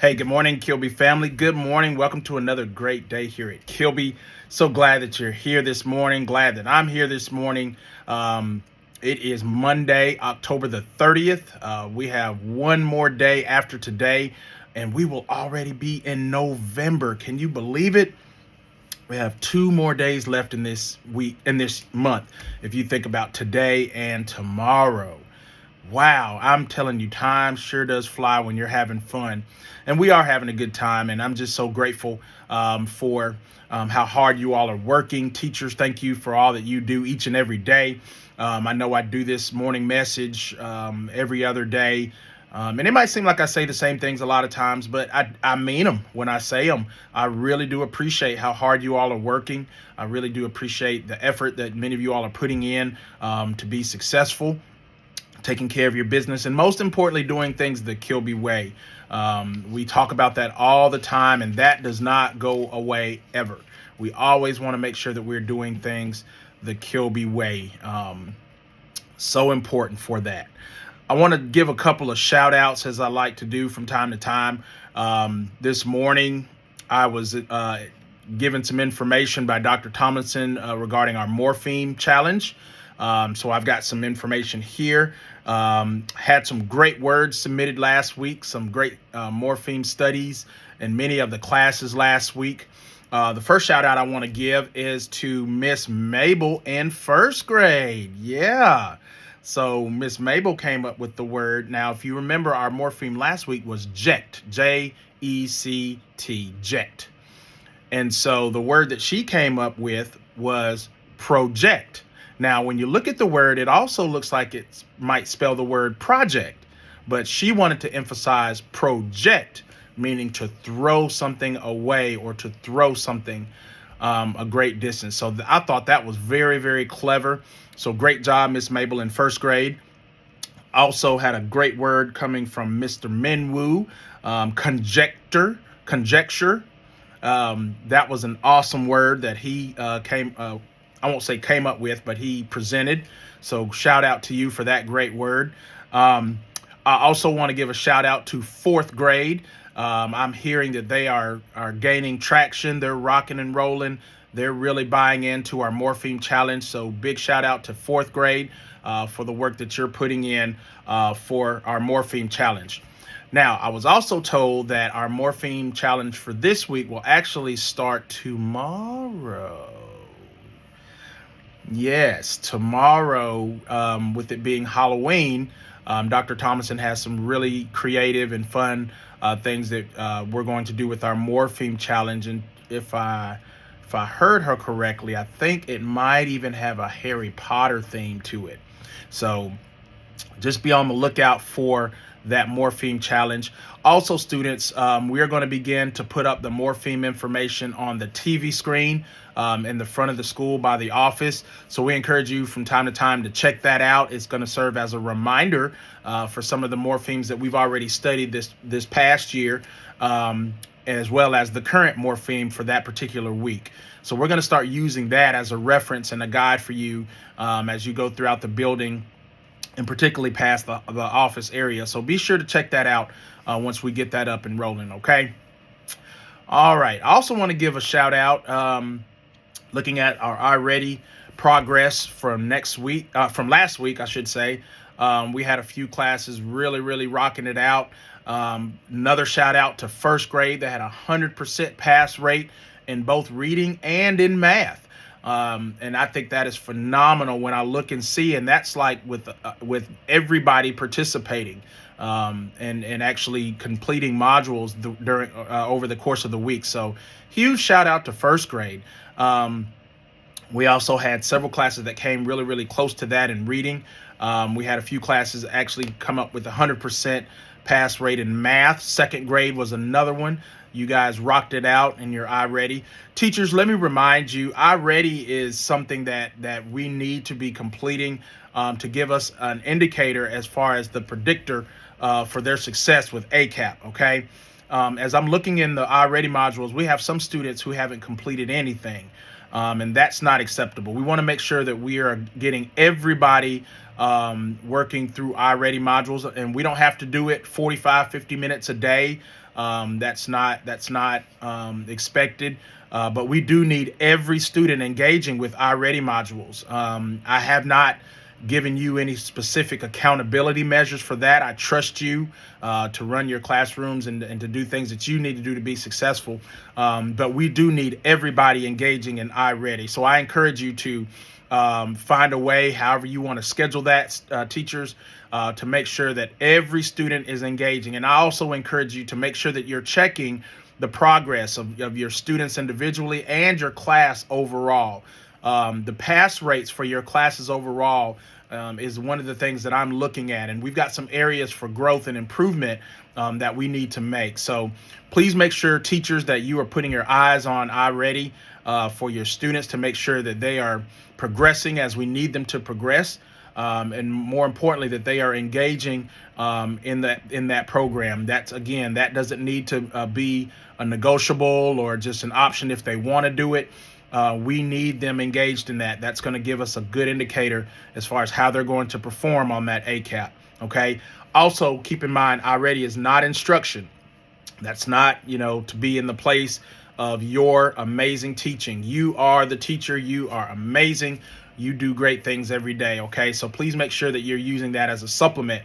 Hey, good morning, Kilby family. Good morning. Welcome to another great day here at Kilby. So glad that you're here this morning. Glad that I'm here this morning. It is Monday, October the 30th. We have one more day after today, and we will already be in November. Can you believe it? We have 2 more days left in this week, in this month, if you think about today and tomorrow. Wow, I'm telling you, time sure does fly when you're having fun. And we are having a good time. And I'm just so grateful for how hard you all are working. Teachers, thank you for all that you do each and every day. I know I do this morning message every other day. And it might seem like I say the same things a lot of times, but I mean them when I say them. I really do appreciate how hard you all are working. I really do appreciate the effort that many of you all are putting in to be successful, taking care of your business, and most importantly, doing things the Kilby way. We talk about that all the time, and that does not go away ever. We always want to make sure that we're doing things the Kilby way. So important for that. I want to give a couple of shout outs, as I like to do from time to time. This morning, I was given some information by Dr. Tomlinson regarding our morpheme challenge. So I've got some information here. Had some great words submitted last week, some great morpheme studies in many of the classes last week. The first shout out I want to give is to Miss Mabel in first grade. Yeah. So Miss Mabel came up with the word. Now, if you remember, our morpheme last week was ject, J-E-C-T, ject. And so the word that she came up with was project. Now, when you look at the word, it also looks like it might spell the word project, but she wanted to emphasize project, meaning to throw something away or to throw something a great distance. So I thought that was very, very clever. So great job, Miss Mabel in first grade. Also had a great word coming from Mr. Minwoo, conjecture. That was an awesome word that he I won't say came up with, but he presented. So shout out to you for that great word. I also want to give a shout out to fourth grade. I'm hearing that they are gaining traction. They're rocking and rolling. They're really buying into our morpheme challenge. So big shout out to fourth grade for the work that you're putting in for our morpheme challenge. Now, I was also told that our morpheme challenge for this week will actually start tomorrow. Yes, tomorrow, with it being Halloween, Dr. Thomason has some really creative and fun things that we're going to do with our morpheme challenge. And if I heard her correctly, I think it might even have a Harry Potter theme to it. So just be on the lookout for that morpheme challenge. Also, students, we are going to begin to put up the morpheme information on the TV screen in the front of the school by the office. So we encourage you from time to time to check that out. It's going to serve as a reminder for some of the morphemes that we've already studied this past year, as well as the current morpheme for that particular week. So we're going to start using that as a reference and a guide for you as you go throughout the building, and particularly past the office area. So be sure to check that out once we get that up and rolling, okay? All right. I also want to give a shout out, looking at our iReady progress from last week, I should say. We had a few classes really rocking it out. Another shout out to first grade that had 100% pass rate in both reading and in math. And I think that is phenomenal when I look and see, and that's like with everybody participating and actually completing modules during over the course of the week. So huge shout out to first grade. We also had several classes that came really close to that in reading. We had a few classes actually come up with 100% pass rate in math. Second grade was another one. You guys rocked it out in your iReady. Teachers, let me remind you, iReady is something that we need to be completing to give us an indicator as far as the predictor for their success with ACAP, okay? As I'm looking in the iReady modules, we have some students who haven't completed anything. And that's not acceptable. We want to make sure that we are getting everybody working through iReady modules, and we don't have to do it 45, 50 minutes a day. That's not expected. But we do need every student engaging with iReady modules. I have not given you any specific accountability measures for that. I trust you to run your classrooms and to do things that you need to do to be successful. But we do need everybody engaging in iReady. So I encourage you to find a way, however you want to schedule that, teachers, to make sure that every student is engaging. And I also encourage you to make sure that you're checking the progress of your students individually and your class overall. The pass rates for your classes overall is one of the things that I'm looking at, and we've got some areas for growth and improvement that we need to make. So please make sure, teachers, that you are putting your eyes on iReady for your students to make sure that they are progressing as we need them to progress. And more importantly, that they are engaging in that program. That doesn't need to be a negotiable or just an option if they want to do it. We need them engaged in that. That's going to give us a good indicator as far as how they're going to perform on that ACAP. Okay. Also, keep in mind, iReady is not instruction. That's not, to be in the place of your amazing teaching. You are the teacher. You are amazing. You do great things every day. Okay. So please make sure that you're using that as a supplement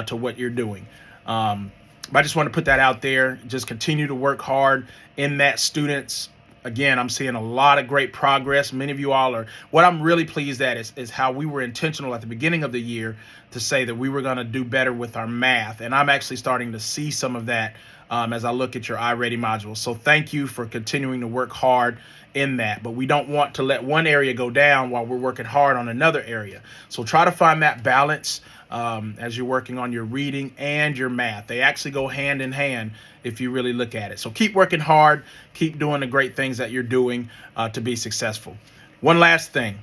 to what you're doing. But I just want to put that out there. Just continue to work hard in that, students. Again, I'm seeing a lot of great progress. Many of you all are. What I'm really pleased at is how we were intentional at the beginning of the year to say that we were going to do better with our math. And I'm actually starting to see some of that as I look at your iReady modules. So thank you for continuing to work hard in that. But we don't want to let one area go down while we're working hard on another area. So try to find that balance as you're working on your reading and your math. They actually go hand in hand if you really look at it. So keep working hard, keep doing the great things that you're doing to be successful. One last thing.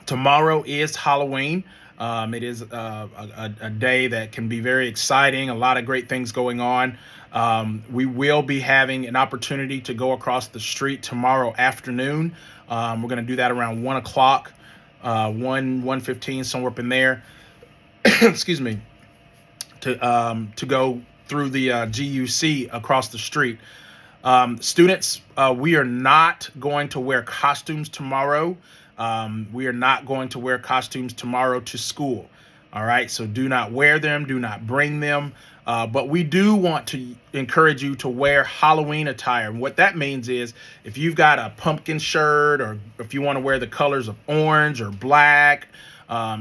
Tomorrow is Halloween. It is a day that can be very exciting, a lot of great things going on. We will be having an opportunity to go across the street tomorrow afternoon. We're going to do that around 1 o'clock, 1:15, somewhere up in there. Excuse me, to go through the GUC across the street. Students, we are not going to wear costumes tomorrow. We are not going to wear costumes tomorrow to school. All right, so do not wear them, do not bring them. But we do want to encourage you to wear Halloween attire. And what that means is if you've got a pumpkin shirt, or if you want to wear the colors of orange or black,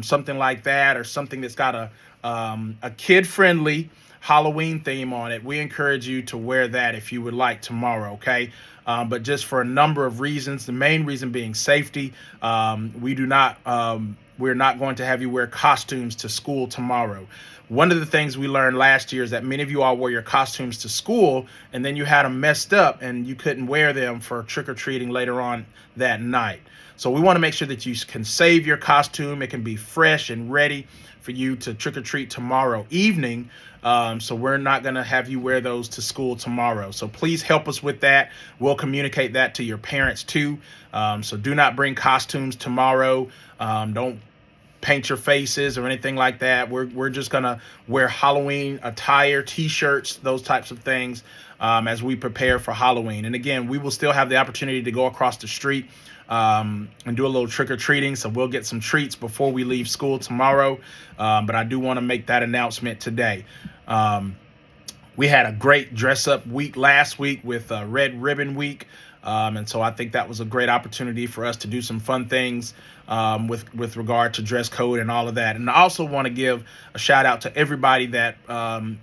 something like that, or something that's got a kid-friendly Halloween theme on it, we encourage you to wear that if you would like tomorrow, okay? But just for a number of reasons, the main reason being safety, we're not going to have you wear costumes to school tomorrow. One of the things we learned last year is that many of you all wore your costumes to school, and then you had them messed up and you couldn't wear them for trick-or-treating later on that night. So we want to make sure that you can save your costume. It can be fresh and ready for you to trick-or-treat tomorrow evening. So we're not going to have you wear those to school tomorrow. So please help us with that. We'll communicate that to your parents too. So do not bring costumes tomorrow. Don't paint your faces or anything like that. We're just going to wear Halloween attire, t-shirts, those types of things as we prepare for Halloween. And again, we will still have the opportunity to go across the street and do a little trick-or-treating. So we'll get some treats before we leave school tomorrow. But I do want to make that announcement today. We had a great dress-up week last week with Red Ribbon Week. And so I think that was a great opportunity for us to do some fun things with regard to dress code and all of that. And I also want to give a shout out to everybody that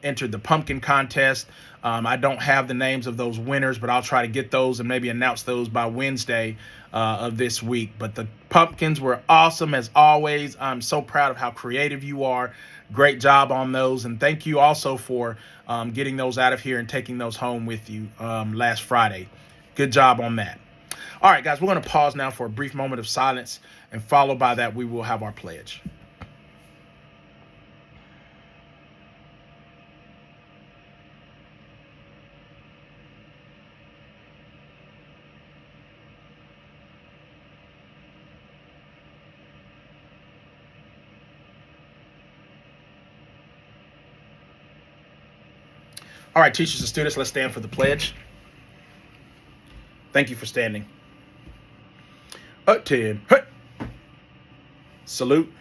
entered the pumpkin contest. I don't have the names of those winners, but I'll try to get those and maybe announce those by Wednesday of this week. But the pumpkins were awesome as always. I'm so proud of how creative you are. Great job on those. And thank you also for getting those out of here and taking those home with you last Friday. Good job on that. All right, guys, we're going to pause now for a brief moment of silence, and followed by that, we will have our pledge. All right, teachers and students, let's stand for the pledge. Thank you for standing. Attend. Salute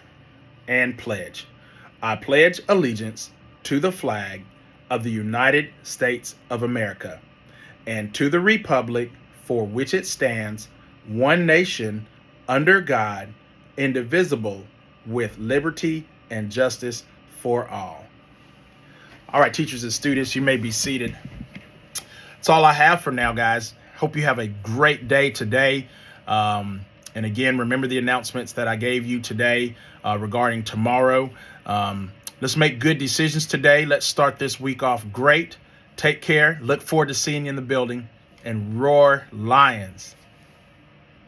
and pledge. I pledge allegiance to the flag of the United States of America and to the republic for which it stands, one nation, under God, indivisible, with liberty and justice for all. All right, teachers and students, you may be seated. That's all I have for now, guys. Hope you have a great day today. And again, remember the announcements that I gave you today regarding tomorrow. Let's make good decisions today. Let's start this week off great. Take care. Look forward to seeing you in the building. And roar, Lions.